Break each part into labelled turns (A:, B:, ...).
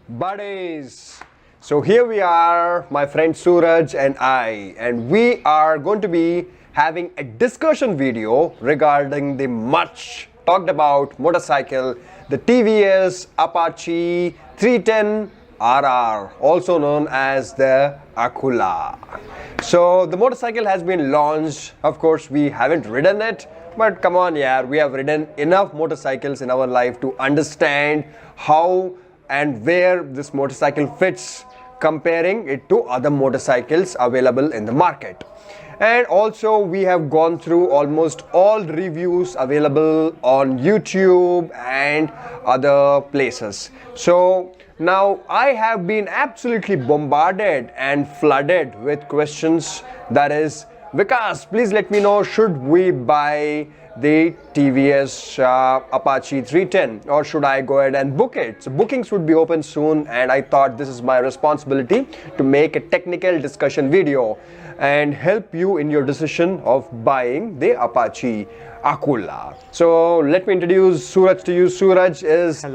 A: buddies. So here we are, my friend Suraj and I, and we are going to be having a discussion video regarding the much talked about motorcycle, the TVS Apache 310 RR, also known as the Akula. So the motorcycle has been launched. Of course, we haven't ridden it, but come on, yeah, we have ridden enough motorcycles in our life to understand how and where this motorcycle fits, comparing it to other motorcycles available in the market. And also we have gone through almost all reviews available on YouTube and other places. So now I have been absolutely bombarded and flooded with questions. That is, Vikas, please let me know, should we buy the TVS Apache 310 or should I go ahead and book it? So bookings would be open soon, and I thought this is my responsibility to make a technical discussion video and help you in your decision of buying the Apache Akula. So let me introduce Suraj to you. Suraj is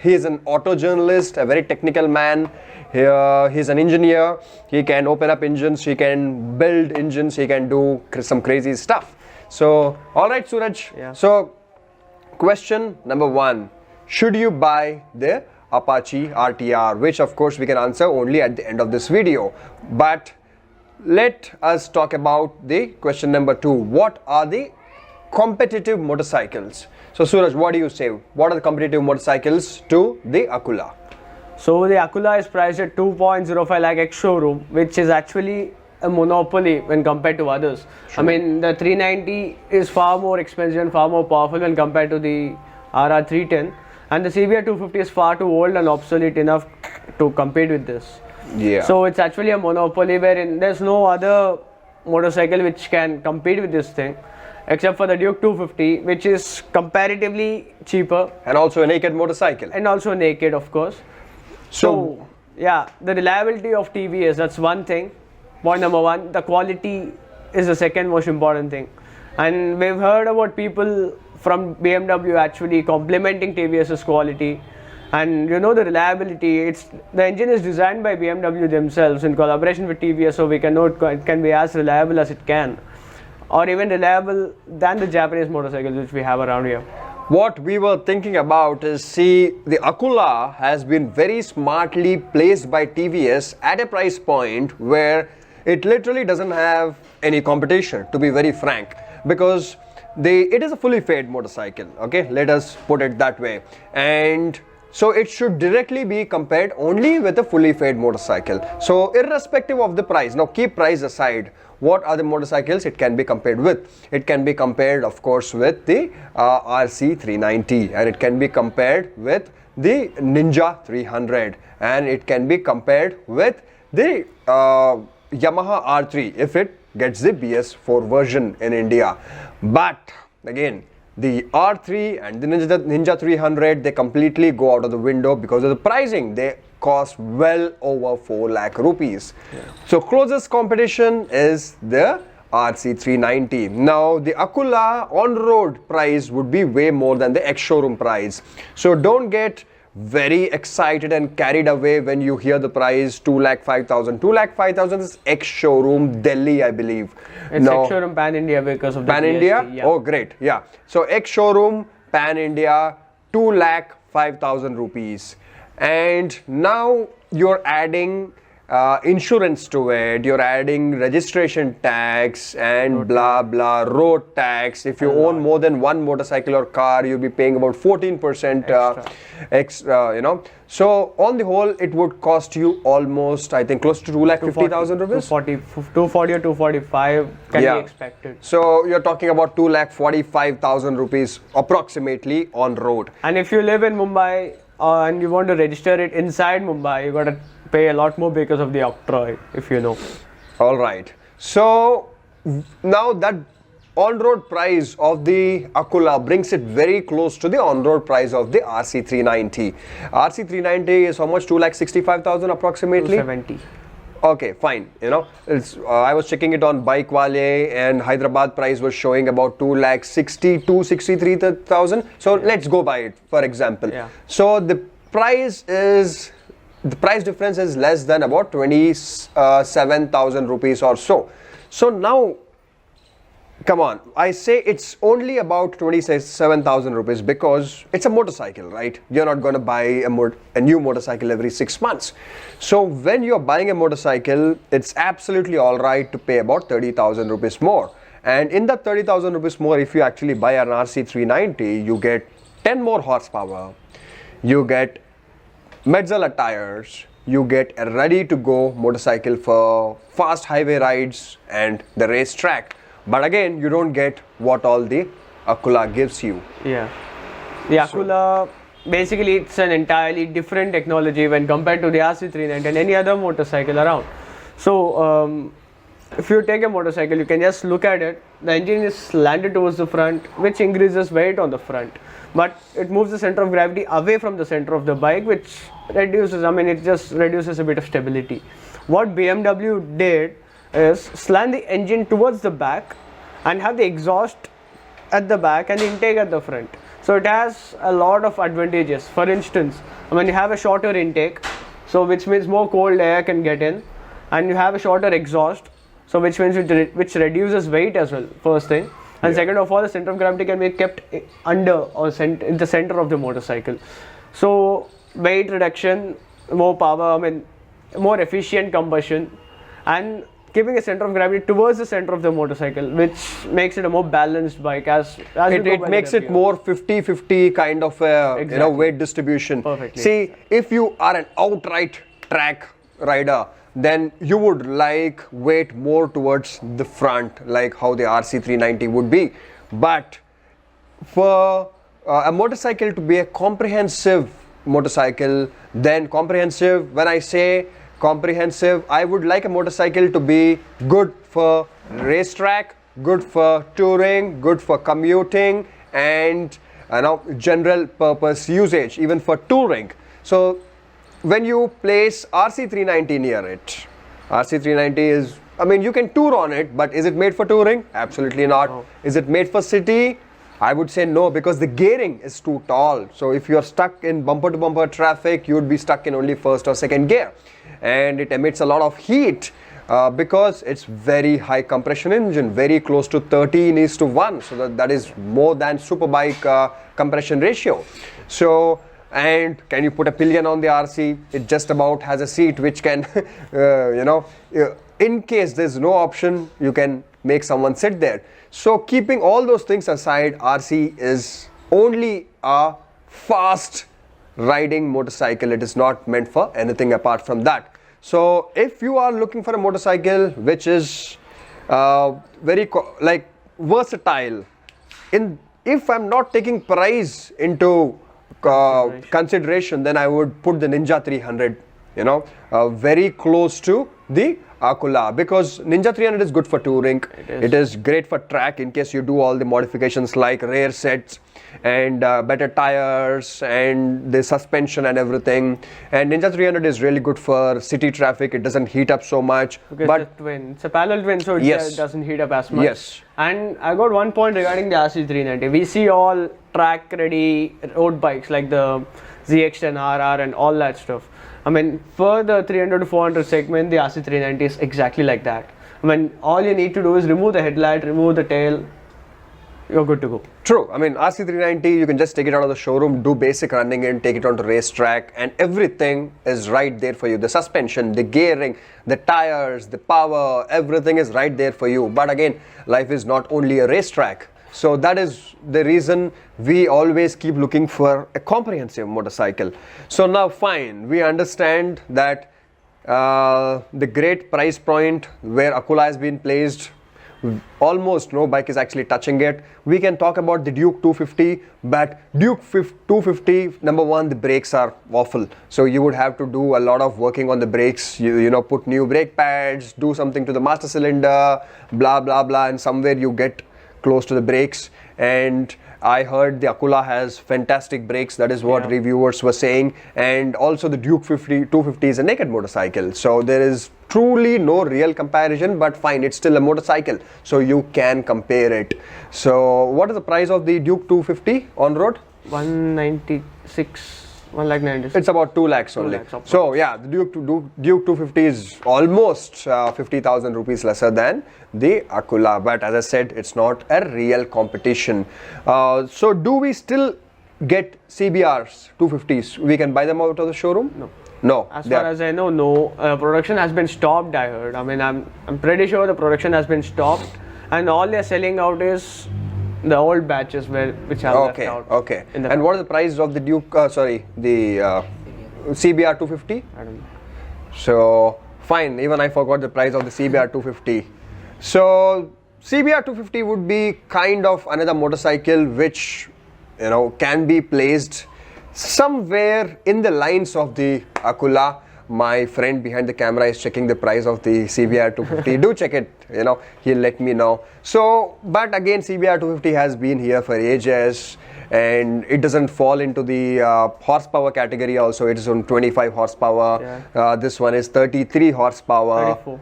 A: he is an auto journalist, a very technical man. He's an engineer. He can open up engines, he can build engines, he can do some crazy stuff. So, alright Suraj, so question number one, should you buy the Apache RTR, which of course we can answer only at the end of this video. But let us talk about the question number two, what are the competitive motorcycles? So Suraj, what do you say? What are the competitive motorcycles to the Akula?
B: So the Akula is priced at 2.05 lakh ex-showroom, which is actually a monopoly when compared to others.
A: Sure.
B: I mean, the 390 is far more expensive and far more powerful when compared to the RR 310, and the CBR 250 is far too old and obsolete enough to compete with this.
A: Yeah.
B: So it's actually a monopoly wherein there's no other motorcycle which can compete with this thing, except for the Duke 250, which is comparatively cheaper.
A: And also a naked motorcycle.
B: And also naked, of course. So yeah, the reliability of TVS, that's one thing. Point number one. The quality is the second most important thing. And we've heard about people from BMW actually complimenting TVS's quality. And you know, the reliability, the engine is designed by BMW themselves in collaboration with TVS, so we can know it can be as reliable as it can, or even reliable than the Japanese motorcycles which we have around here.
A: What we were thinking about is, see, the Akula has been very smartly placed by TVS at a price point where it literally doesn't have any competition, to be very frank, because it is a fully fed motorcycle, okay, let us put it that way. And so it should directly be compared only with a fully fed motorcycle. So irrespective of the price, now keep price aside, what are the motorcycles it can be compared with? It can be compared, of course, with the RC 390, and it can be compared with the Ninja 300, and it can be compared with the Yamaha R3 if it gets the BS4 version in India. But again, the R3 and the Ninja 300, they completely go out of the window because of the pricing. They cost well over 4 lakh rupees. Yeah. So closest competition is the RC 390. Now the Akula on-road price would be way more than the ex-showroom price. So don't get very excited and carried away when you hear the price 2,05,000. 2,05,000 is ex-showroom Delhi, I believe.
B: It's ex-showroom pan-India because of the
A: pan-India?
B: GST, yeah.
A: Oh, great. Yeah. So ex-showroom pan-India, 2,05,000 rupees. And now you're adding insurance to it, you're adding registration tax and road tax. If you own more than one motorcycle or car, you'll be paying about 14% extra, you know. So on the whole, it would cost you almost, I think, close to 2,50,000 rupees.
B: 240 or 245 can be expected.
A: So you're talking about 2,45,000 rupees approximately on road.
B: And if you live in Mumbai and you want to register it inside Mumbai, you got to pay a lot more because of the octroi, if you know.
A: All right. So now that on-road price of the Akula brings it very close to the on-road price of the RC 390. RC 390 is how much? 2,65,000 approximately?
B: 270.
A: Okay, fine. You know, it's I was checking it on Bike Wale, and Hyderabad price was showing about 2,62,63,000. So let's go by it, for example.
B: Yeah.
A: So the price difference is less than about 27,000 rupees or so. So now, come on, I say it's only about 27,000 rupees because it's a motorcycle, right? You're not going to buy a new motorcycle every 6 months. So when you're buying a motorcycle, it's absolutely all right to pay about 30,000 rupees more. And in that 30,000 rupees more, if you actually buy an RC390, you get 10 more horsepower, you get Metzeler tires, you get a ready-to-go motorcycle for fast highway rides and the racetrack. But again, you don't get what all the Akula gives you.
B: Yeah. The Akula, basically it's an entirely different technology when compared to the RC390 and any other motorcycle around. So, if you take a motorcycle, you can just look at it. The engine is slanted towards the front, which increases weight on the front. But it moves the center of gravity away from the center of the bike, which reduces, it just reduces a bit of stability. What BMW did is slant the engine towards the back and have the exhaust at the back and the intake at the front. So it has a lot of advantages. For instance, you have a shorter intake, so which means more cold air can get in, and you have a shorter exhaust, so which means which reduces weight as well, first thing. And second of all, the center of gravity can be kept under or in the center of the motorcycle. So weight reduction, more power, more efficient combustion, and keeping a center of gravity towards the center of the motorcycle, which makes it a more balanced bike.
A: It makes it more 50-50 kind of a weight distribution.
B: Perfectly.
A: See, if you are an outright track rider, then you would like weight more towards the front, like how the RC390 would be. But for a motorcycle to be a comprehensive motorcycle, then comprehensive, when I say comprehensive, I would like a motorcycle to be good for racetrack, good for touring, good for commuting, and general purpose usage, even for touring. So when you place RC390 near it, RC390 is, you can tour on it, but is it made for touring? Absolutely not.
B: No.
A: Is it made for city? I would say no, because the gearing is too tall. So if you're stuck in bumper to bumper traffic, you'd be stuck in only first or second gear. And it emits a lot of heat because it's very high compression engine, very close to 13:1. So that is more than superbike compression ratio. So, and can you put a pillion on the RC? It just about has a seat which can, in case there's no option, you can make someone sit there. So keeping all those things aside, RC is only a fast riding motorcycle. It is not meant for anything apart from that. So if you are looking for a motorcycle which is very versatile, if I'm not taking price into consideration, then I would put the Ninja 300, very close to the Akula, because Ninja 300 is good for touring. It is great for track in case you do all the modifications like rear sets and better tires and the suspension and everything. And Ninja 300 is really good for city traffic. It doesn't heat up so much.
B: Because
A: but
B: it's a twin. It's a parallel twin, so it doesn't heat up as much.
A: Yes.
B: And I got one point regarding the RC390. We see all track ready road bikes like the ZX10RR and all that stuff. For the 300 to 400 segment, the RC390 is exactly like that. All you need to do is remove the headlight, remove the tail, you're good to go.
A: True. RC390, you can just take it out of the showroom, do basic running in, take it onto racetrack, and everything is right there for you. The suspension, the gearing, the tires, the power, everything is right there for you. But again, life is not only a racetrack. So that is the reason we always keep looking for a comprehensive motorcycle. So now fine, we understand that the great price point where Akula has been placed, almost no bike is actually touching it. We can talk about the Duke 250, but Duke 250, number one, the brakes are awful. So you would have to do a lot of working on the brakes, put new brake pads, do something to the master cylinder, blah, blah, blah, and somewhere you get close to the brakes. And I heard the Akula has fantastic brakes. That is what reviewers were saying. And also the Duke 250 is a naked motorcycle. So there is truly no real comparison, but fine, it's still a motorcycle. So you can compare it. So what is the price of the Duke 250 on road?
B: 196 1 lakh 96.
A: It's about 2 lakhs only.
B: lakhs upwards.
A: So yeah, the Duke 250 is almost 50,000 rupees lesser than the Akula. But as I said, it's not a real competition. So do we still get CBRs 250s? We can buy them out of the showroom?
B: No.
A: No.
B: As far as I know, no. Production has been stopped, I heard. I mean, I'm pretty sure the production has been stopped, and all they're selling out is the old batches which are left out.
A: Okay. And what is the price of the Duke? The CBR 250?
B: I don't know.
A: So fine. Even I forgot the price of the CBR 250. So CBR 250 would be kind of another motorcycle which can be placed somewhere in the lines of the Akula. My friend behind the camera is checking the price of the CBR 250. Do check it, he'll let me know. So, but again, CBR 250 has been here for ages, and it doesn't fall into the horsepower category also. It is on 25 horsepower.
B: Yeah.
A: This one is 33 horsepower.
B: 34.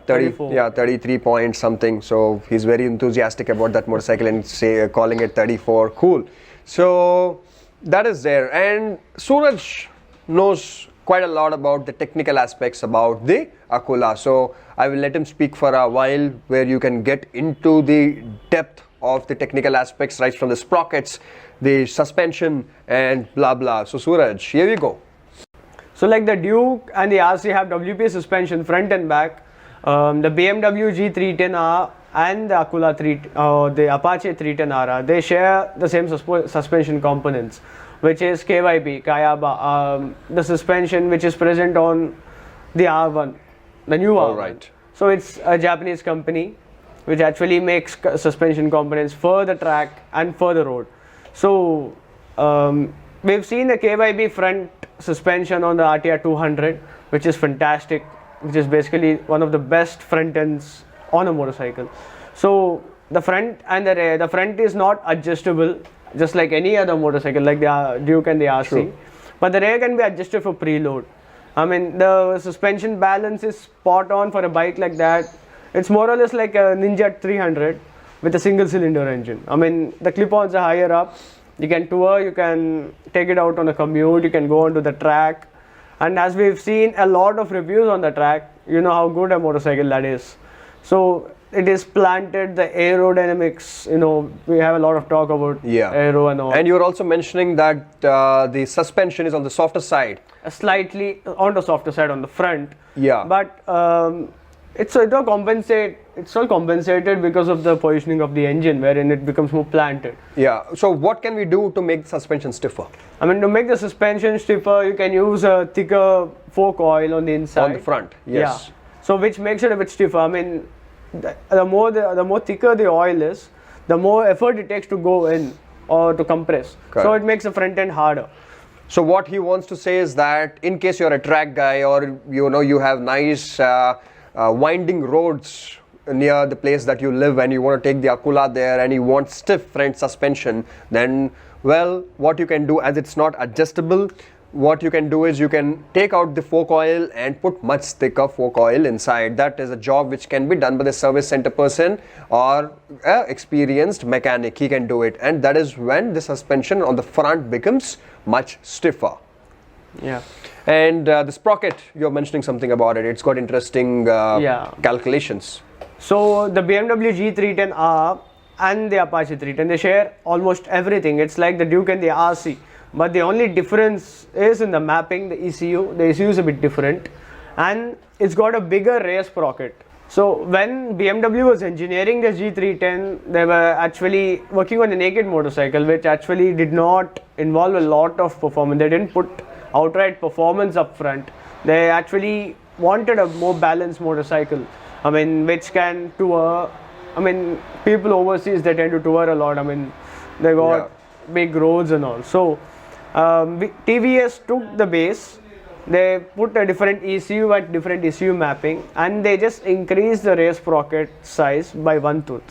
A: 34. Yeah, 33 point something. So he's very enthusiastic about that motorcycle and calling it 34. Cool. So that is there, and Suraj knows quite a lot about the technical aspects about the Akula. So I will let him speak for a while, where you can get into the depth of the technical aspects, right from the sprockets, the suspension, and blah blah. So Suraj, here we go.
B: So like the Duke and the RC have WP suspension front and back. The BMW G310R and the Akula the Apache 310R, they share the same suspension components, which is KYB, Kayaba, the suspension which is present on the R1, the new R1.
A: Right.
B: So it's a Japanese company which actually makes suspension components for the track and for the road. So we've seen the KYB front suspension on the RTR 200, which is fantastic, which is basically one of the best front ends on a motorcycle. So the front and the rear, the front is not adjustable just like any other motorcycle like the Duke and the RC.
A: True.
B: But the rear can be adjusted for preload. I mean, the suspension balance is spot on for a bike like that. It's more or less like a Ninja 300 with a single cylinder engine. I mean, the clip-ons are higher up. You can tour, you can take it out on a commute, you can go onto the track. And as we've seen a lot of reviews on the track, you know how good a motorcycle that is. So it is planted, the aerodynamics, we have a lot of talk about aero and all.
A: And you're also mentioning that the suspension is on the softer side.
B: Slightly on the softer side on the front.
A: Yeah.
B: But it's all compensated because of the positioning of the engine, wherein it becomes more planted.
A: Yeah. So what can we do to make the suspension stiffer?
B: I mean, to make the suspension stiffer, you can use a thicker fork oil on the inside.
A: On the front, yes.
B: Yeah. So which makes it a bit stiffer. I mean, the more thicker the oil is, the more effort it takes to go in or to compress.
A: Correct.
B: So it makes the front end harder.
A: So what he wants to say is that in case you're a track guy, or you have nice winding roads near the place that you live, and you want to take the Akula there and you want stiff front suspension, then what you can do, as it's not adjustable, what you can do is you can take out the fork oil and put much thicker fork oil inside. That is a job which can be done by the service center person or experienced mechanic. He can do it, and that is when the suspension on the front becomes much stiffer.
B: Yeah.
A: And the sprocket, you're mentioning something about it. It's got interesting calculations.
B: So the BMW G310R and the Apache 310, they share almost everything. It's like the Duke and the RC. But the only difference is in the mapping, the ECU. The ECU is a bit different, and it's got a bigger rear sprocket. So when BMW was engineering the G310, they were actually working on a naked motorcycle, which actually did not involve a lot of performance. They didn't put outright performance up front. They actually wanted a more balanced motorcycle. I mean, which can tour. I mean, people overseas, they tend to tour a lot. I mean, they got big roads and all. So TVS took the base, they put a different ECU at different ECU mapping, and they just increased the rear sprocket size by 1 tooth.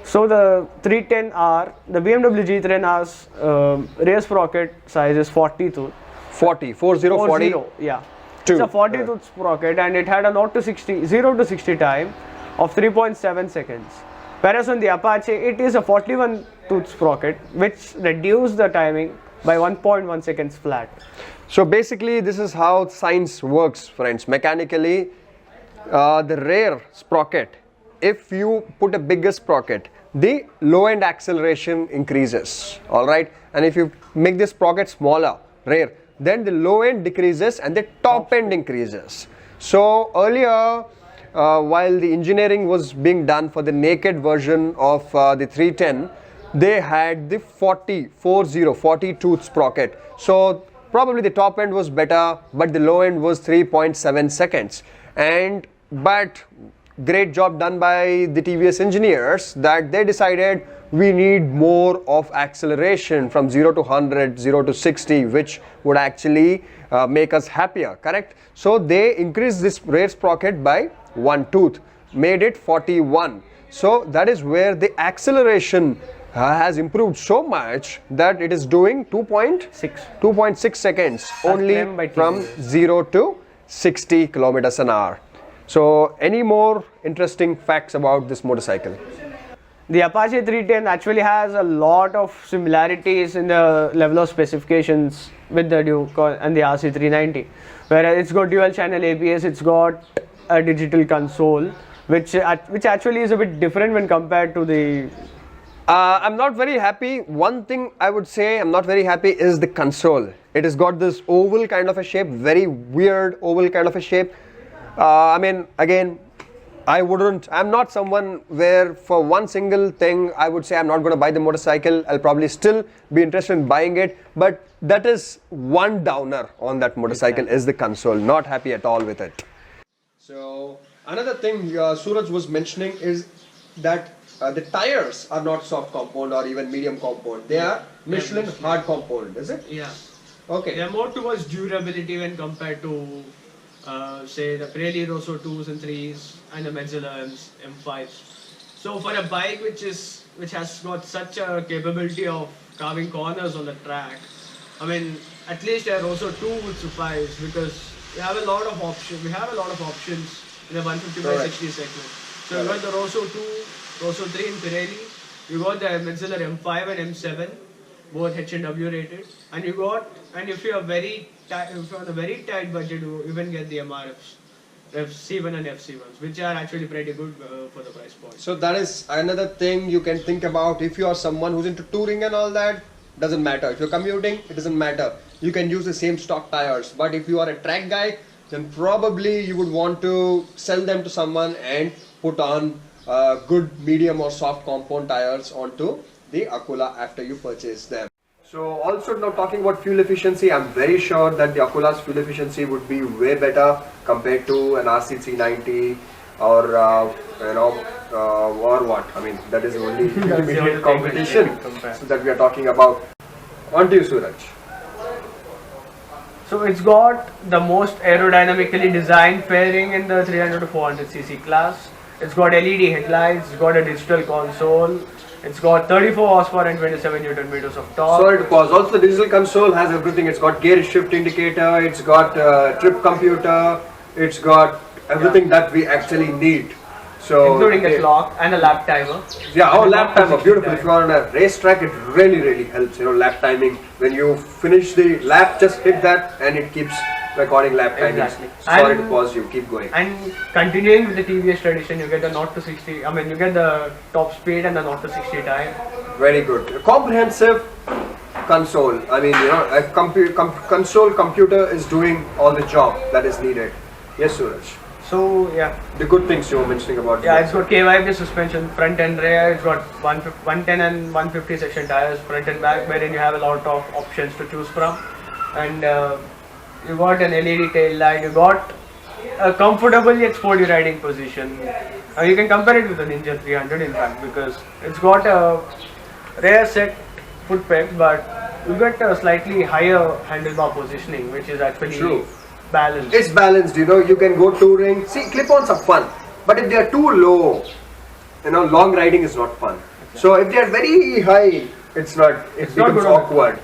B: So the 310R, the BMW G310R's rear sprocket size is 40 tooth.
A: 40.
B: Yeah. It's a 40 tooth sprocket, and it had a 0 to 60 time of 3.7 seconds. Whereas on the Apache, it is a 41 tooth sprocket, which reduced the timing by 1.1 seconds flat.
A: So basically, this is how science works, friends. Mechanically, the rear sprocket, if you put a bigger sprocket, the low end acceleration increases, all right? And if you make this sprocket smaller, rear, then the low end decreases and the top end increases. So earlier, while the engineering was being done for the naked version of the 310, they had the 40 tooth sprocket. So probably the top end was better, but the low end was 3.7 seconds. But great job done by the TVS engineers that they decided we need more of acceleration from 0 to 100, 0 to 60, which would actually make us happier, correct? So they increased this rear sprocket by 1 tooth, made it 41. So that is where the acceleration has improved so much that it is doing 2.6 seconds only from 0 to 60 kilometers an hour. So any more interesting facts about this motorcycle?
B: The Apache 310 actually has a lot of similarities in the level of specifications with the Duke and the RC390. Whereas it's got dual channel ABS, it's got a digital console, which actually is a bit different when compared to the...
A: I'm not very happy. One thing I would say I'm not very happy is the console. It has got this oval kind of a shape, very weird oval kind of a shape. I mean, again, I'm not someone where for one single thing I would say I'm not going to buy the motorcycle. I'll probably still be interested in buying it, but that is one downer on that motorcycle is the console. Not happy at all with it. So another thing Suraj was mentioning is that the tires are not soft compound or even medium compound. They are Michelin hard compound, is it?
B: Yeah.
A: Okay.
B: They're more towards durability when compared to say the Pirelli Rosso 2s and 3s and the Metzeler M5s. So for a bike which has got such a capability of carving corners on the track, I mean, at least a Rosso 2 would suffice because we have a lot of options. We have a lot of options in the 150 by 60 segment. So you got the Rosso 2, Rosso 3 in Pirelli. You got the Metzeler M5 and M7, both H&W rated, and if you're on a very tight budget, you even get the MRFs, FC1 and FC1s, which are actually pretty good for the price point.
A: So that is another thing you can think about. If you are someone who's into touring and all that, doesn't matter. If you're commuting, it doesn't matter. You can use the same stock tires. But if you are a track guy, then probably you would want to sell them to someone and put on good medium or soft compound tires onto the Akula after you purchase them. So also now talking about fuel efficiency, I'm very sure that the Akula's fuel efficiency would be way better compared to an RC390 or or what. I mean, that is the only immediate competition so that we are talking about. On to you, Suraj.
B: So it's got the most aerodynamically designed fairing in the 300 to 400cc class. It's got LED headlights, it's got a digital console, it's got 34 horsepower and 27 Newton meters of torque.
A: Sorry to pause. Also, the digital console has everything. It's got gear shift indicator, it's got trip computer, it's got everything that we actually need. So
B: including the clock and a lap timer.
A: Yeah, lap timer, beautiful. If you are on a racetrack, it really helps. Lap timing. When you finish the lap, just hit that and it keeps recording lap timing.
B: Exactly.
A: Sorry to pause you. Keep going.
B: And continuing with the TVS tradition, you get the 0 to 60. I mean, you get the top speed and the 0 to 60 time.
A: Very good. A comprehensive console. I mean, a console computer is doing all the job that is needed. Yes, Suraj.
B: So yeah,
A: the good things you were mentioning about.
B: Yeah, it's got KYB suspension, front and rear. It's got 110 and 150 section tires, front and back, wherein you have a lot of options to choose from. And you got an LED tail light. You got a comfortably yet sporty riding position. You can compare it with the Ninja 300 in fact, because it's got a rear set foot peg, but you get a slightly higher handlebar positioning, which is actually
A: true.
B: Balanced.
A: It's balanced, you can go touring. See, clip-ons are fun, but if they are too low, long riding is not fun. Okay. So if they are very high, it becomes awkward.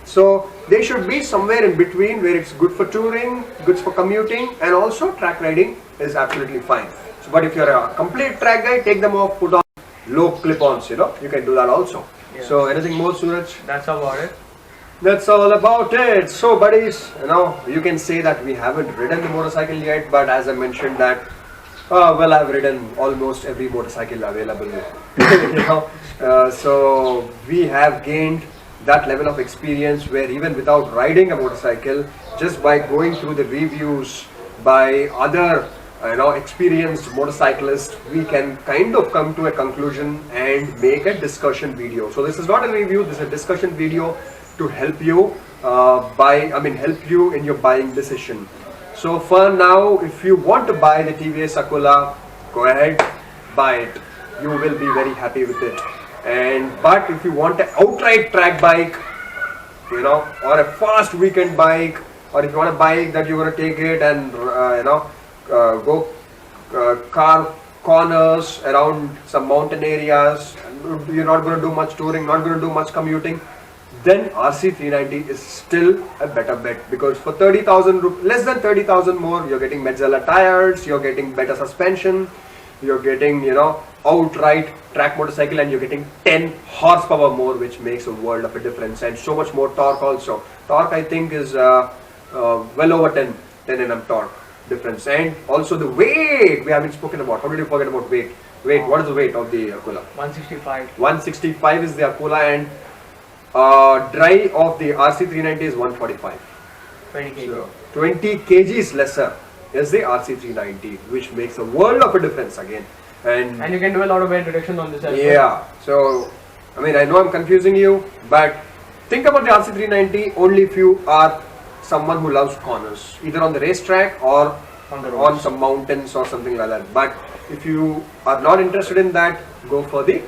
A: So they should be somewhere in between where it's good for touring, good for commuting, and also track riding is absolutely fine. So, but if you're a complete track guy, take them off, put on low clip-ons, you can do that also. Yeah. So anything more, Suraj?
B: That's about it.
A: That's all about it. So, buddies, you can say that we haven't ridden the motorcycle yet, but as I mentioned that, well, I've ridden almost every motorcycle available. So we have gained that level of experience where even without riding a motorcycle, just by going through the reviews by other experienced motorcyclists, we can kind of come to a conclusion and make a discussion video. So this is not a review, this is a discussion video to help you help you in your buying decision. So for now, if you want to buy the TVS Akula, go ahead, buy it. You will be very happy with it. But if you want an outright track bike, or a fast weekend bike, or if you want a bike that you're going to take it and go carve corners around some mountain areas, and you're not going to do much touring, not going to do much commuting, then RC390 is still a better bet, because for 30,000, less than 30,000 more, you're getting Metzela tires, you're getting better suspension, you're getting outright track motorcycle, and you're getting 10 horsepower more, which makes a world of a difference, and so much more torque also. Torque, I think, is well over 10 Nm torque difference. And also the weight we haven't spoken about. How did you forget about weight? What is the weight of the Akula?
B: 165.
A: 165 is the Akula, and dry of the RC390 is 145.
B: 20 kg.
A: So 20 kgs lesser is the RC390, which makes a world of a difference again. And
B: you can do a lot of weight reduction on this as well.
A: Yeah. So, I know I'm confusing you, but think about the RC390 only if you are someone who loves corners, either on the racetrack or on some mountains or something like that. But if you are not interested in that, go for the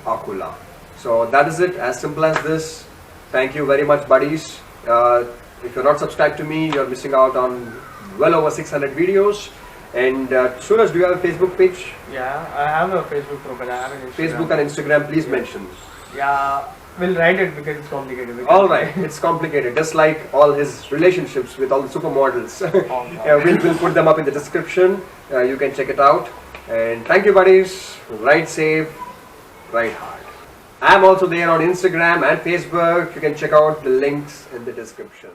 A: Akula. So that is it, as simple as this. Thank you very much, buddies. If you're not subscribed to me, you're missing out on well over 600 videos. And Suraj, do you have a Facebook page?
B: Yeah, I have a Facebook profile. I have an Instagram.
A: Facebook and Instagram, please mention.
B: Yeah, we'll write it because it's complicated.
A: Alright, it's complicated, just like all his relationships with all the supermodels. We'll put them up in the description. You can check it out. And thank you, buddies. Ride safe, ride hard. I'm also there on Instagram and Facebook. You can check out the links in the description.